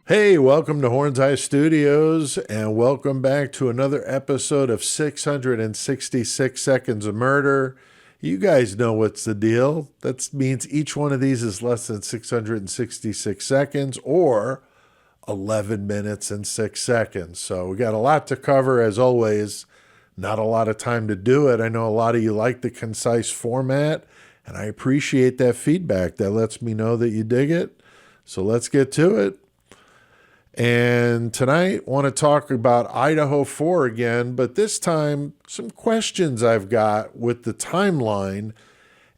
Hey, welcome to Horns Eye Studios, and welcome back to another episode of 666 Seconds of Murder. You guys know what's the deal. That means each one of these is less than 666 seconds or 11 minutes and 6 seconds. So we got a lot to cover, as always. Not a lot of time to do it. I know a lot of you like the concise format, and I appreciate that feedback. That lets me know that you dig it. So let's get to it. And tonight, I want to talk about Idaho 4 again, but this time, some questions I've got with the timeline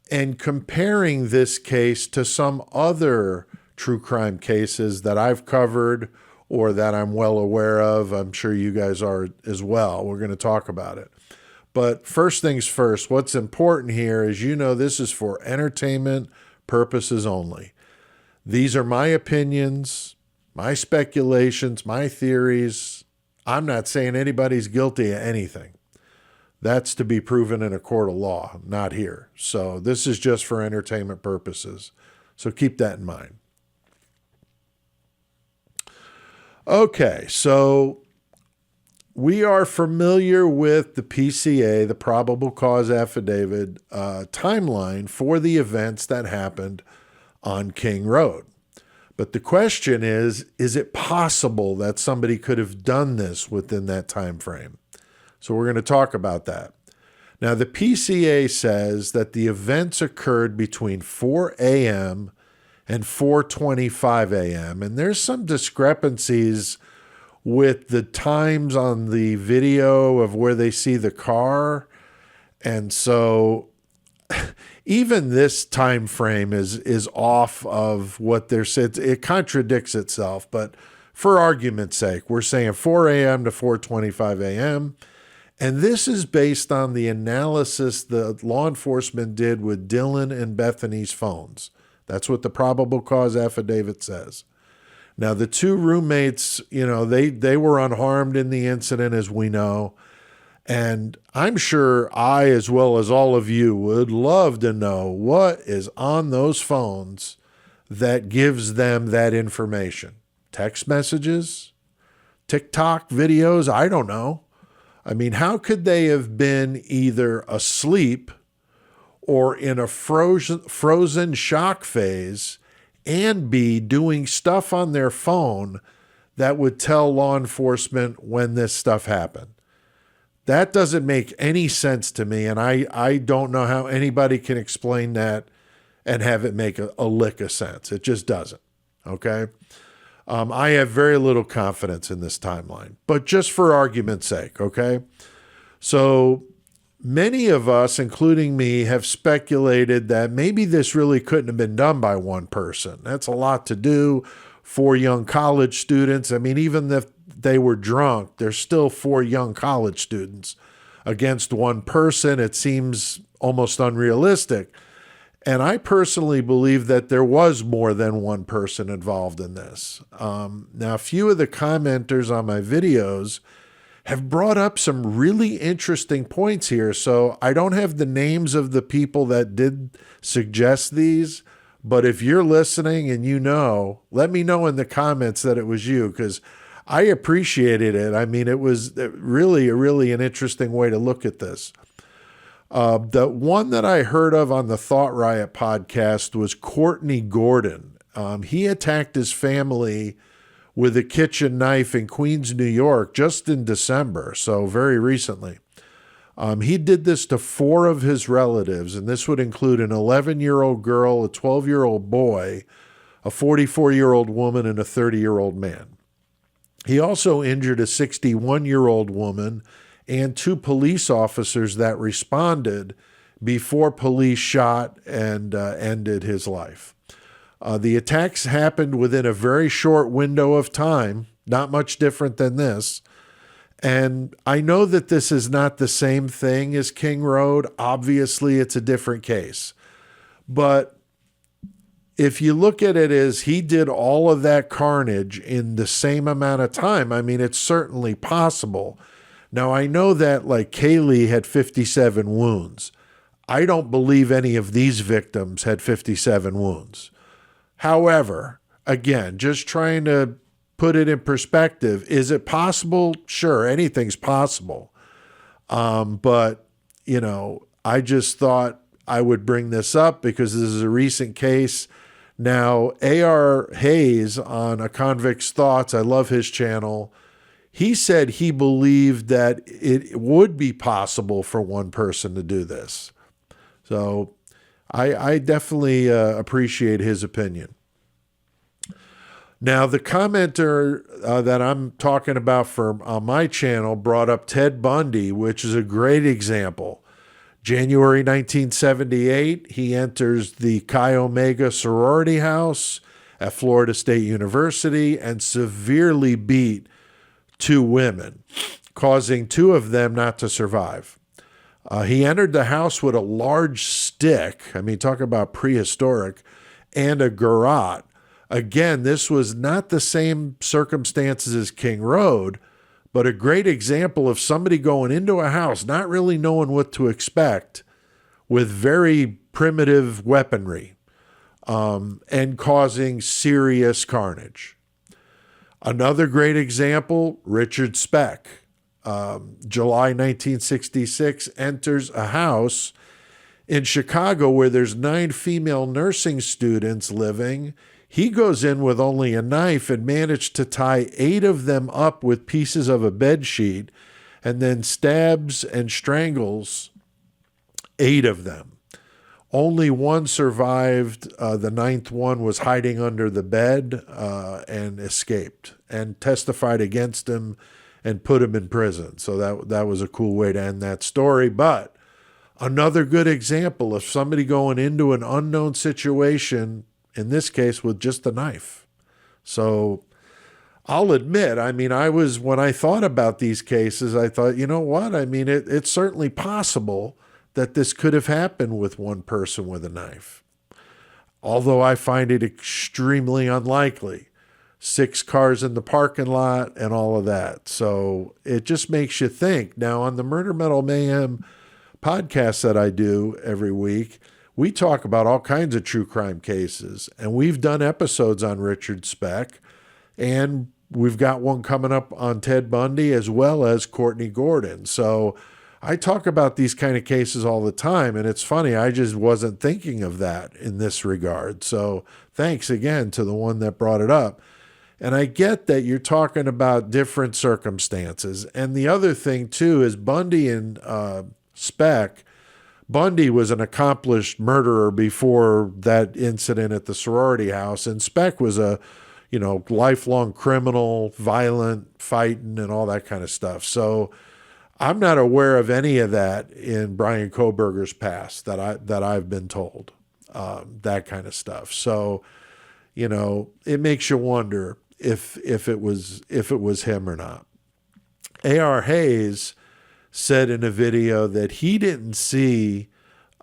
and comparing this case to some other true crime cases that I've covered or that I'm well aware of. I'm sure you guys are as well. We're going to talk about it. But first things first, what's important here is, this is for entertainment purposes only. These are my opinions, my speculations, my theories. I'm not saying anybody's guilty of anything. That's to be proven in a court of law, not here. So this is just for entertainment purposes. So keep that in mind. Okay, so we are familiar with the PCA, the probable cause affidavit timeline for the events that happened on King Road. But the question is it possible that somebody could have done this within that time frame? So we're going to talk about that. Now, the PCA says that the events occurred between 4 a.m. and 4:25 a.m., and there's some discrepancies with the times on the video of where they see the car. And so even this time frame is off of what they're said. It contradicts itself, but for argument's sake, we're saying 4 a.m. to 4:25 a.m. And this is based on the analysis the law enforcement did with Dylan and Bethany's phones. That's what the probable cause affidavit says. Now, the two roommates, they were unharmed in the incident, as we know. And I'm sure I, as well as all of you, would love to know what is on those phones that gives them that information. Text messages, TikTok videos, I don't know. I mean, how could they have been either asleep or in a frozen shock phase and be doing stuff on their phone that would tell law enforcement when this stuff happened? That doesn't make any sense to me, and I don't know how anybody can explain that and have it make a lick of sense. It just doesn't, okay? I have very little confidence in this timeline, but just for argument's sake, okay? So many of us, including me, have speculated that maybe this really couldn't have been done by one person. That's a lot to do for young college students. I mean, even if they were drunk, there's still 4 young college students against one person. It seems almost unrealistic. And I personally believe that there was more than one person involved in this. Now, a few of the commenters on my videos have brought up some really interesting points here. So I don't have the names of the people that did suggest these, but if you're listening and let me know in the comments that it was you, because I appreciated it. I mean, it was really an interesting way to look at this. The one that I heard of on the Thought Riot podcast was Courtney Gordon. He attacked his family with a kitchen knife in Queens, New York, just in December, so very recently. He did this to 4 of his relatives, and this would include an 11-year-old girl, a 12-year-old boy, a 44-year-old woman, and a 30-year-old man. He also injured a 61-year-old woman and 2 police officers that responded before police shot and ended his life. The attacks happened within a very short window of time, not much different than this. And I know that this is not the same thing as King Road. Obviously, it's a different case. But if you look at it as he did all of that carnage in the same amount of time, I mean, it's certainly possible. Now, I know that Kaylee had 57 wounds. I don't believe any of these victims had 57 wounds. However, again, just trying to put it in perspective. Is it possible? Sure, anything's possible. But, you know, I just thought I would bring this up because this is a recent case. Now, A.R. Hayes on A Convict's Thoughts, I love his channel. He said he believed that it would be possible for one person to do this. So I definitely appreciate his opinion. Now, the commenter that I'm talking about on my channel brought up Ted Bundy, which is a great example. January 1978, he enters the Chi Omega sorority house at Florida State University and severely beat 2 women, causing 2 of them not to survive. He entered the house with a large stick. I mean, talk about prehistoric, and a garrote. Again, this was not the same circumstances as King Road, but a great example of somebody going into a house, not really knowing what to expect, with very primitive weaponry, and causing serious carnage. Another great example, Richard Speck. July 1966, enters a house in Chicago where there's 9 female nursing students living. He goes in with only a knife and managed to tie 8 of them up with pieces of a bed sheet and then stabs and strangles 8 of them. Only 1 survived. The 9th one was hiding under the bed and escaped and testified against him and put him in prison. So that was a cool way to end that story. But another good example of somebody going into an unknown situation, in this case with just a knife. So I'll admit, I mean, when I thought about these cases, I thought, you know what? I mean, it's certainly possible that this could have happened with one person with a knife. Although I find it extremely unlikely. 6 cars in the parking lot and all of that. So it just makes you think. Now, on the Murder Metal Mayhem podcast that I do every week, we talk about all kinds of true crime cases, and we've done episodes on Richard Speck, and we've got one coming up on Ted Bundy as well as Courtney Gordon. So I talk about these kind of cases all the time, and it's funny, I just wasn't thinking of that in this regard. So thanks again to the one that brought it up. And I get that you're talking about different circumstances. And the other thing, too, is Bundy and Speck. Bundy was an accomplished murderer before that incident at the sorority house, and Speck was a, lifelong criminal, violent, fighting, and all that kind of stuff. So I'm not aware of any of that in Brian Kohberger's past that I've been told, that kind of stuff. So, it makes you wonder if it was him or not. A.R. Hayes said in a video that he didn't see,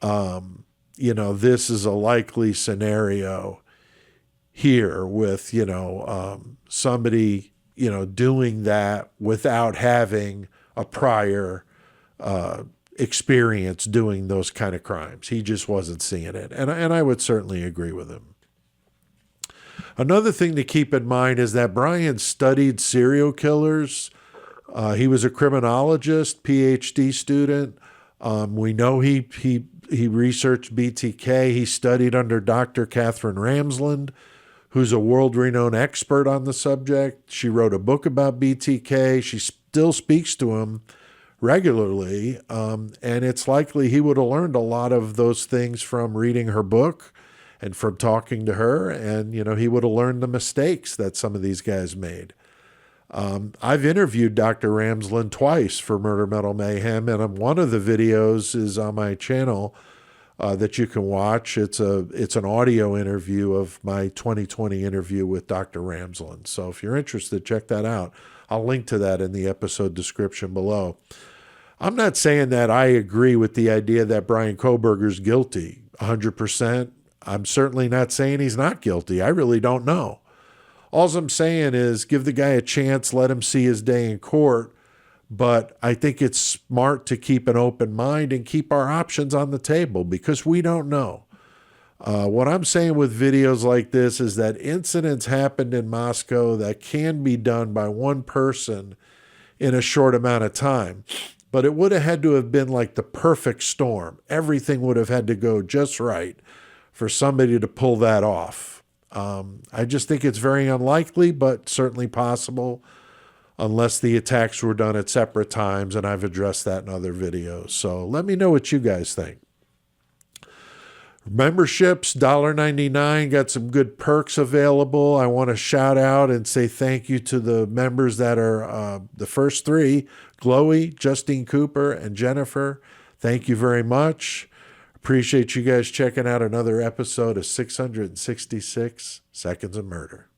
this is a likely scenario here with, somebody, doing that without having a prior experience doing those kind of crimes. He just wasn't seeing it. And I would certainly agree with him. Another thing to keep in mind is that Brian studied serial killers. He was a criminologist, PhD student. We know he researched BTK. He studied under Dr. Catherine Ramsland, who's a world-renowned expert on the subject. She wrote a book about BTK. She still speaks to him regularly, and it's likely he would have learned a lot of those things from reading her book and from talking to her, and he would have learned the mistakes that some of these guys made. I've interviewed Dr. Ramsland twice for Murder Metal Mayhem, and one of the videos is on my channel that you can watch. It's an audio interview of my 2020 interview with Dr. Ramsland. So if you're interested, check that out. I'll link to that in the episode description below. I'm not saying that I agree with the idea that Brian Kohberger's guilty 100%. I'm certainly not saying he's not guilty. I really don't know. All I'm saying is give the guy a chance, let him see his day in court. But I think it's smart to keep an open mind and keep our options on the table because we don't know. What I'm saying with videos like this is that incidents happened in Moscow that can be done by one person in a short amount of time. But it would have had to have been like the perfect storm. Everything would have had to go just right for somebody to pull that off. I just think it's very unlikely, but certainly possible, unless the attacks were done at separate times, and I've addressed that in other videos. So let me know what you guys think. Memberships, $1.99, got some good perks available. I want to shout out and say thank you to the members that are the first three, Chloe, Justine Cooper, and Jennifer. Thank you very much. Appreciate you guys checking out another episode of 666 Seconds of Murder.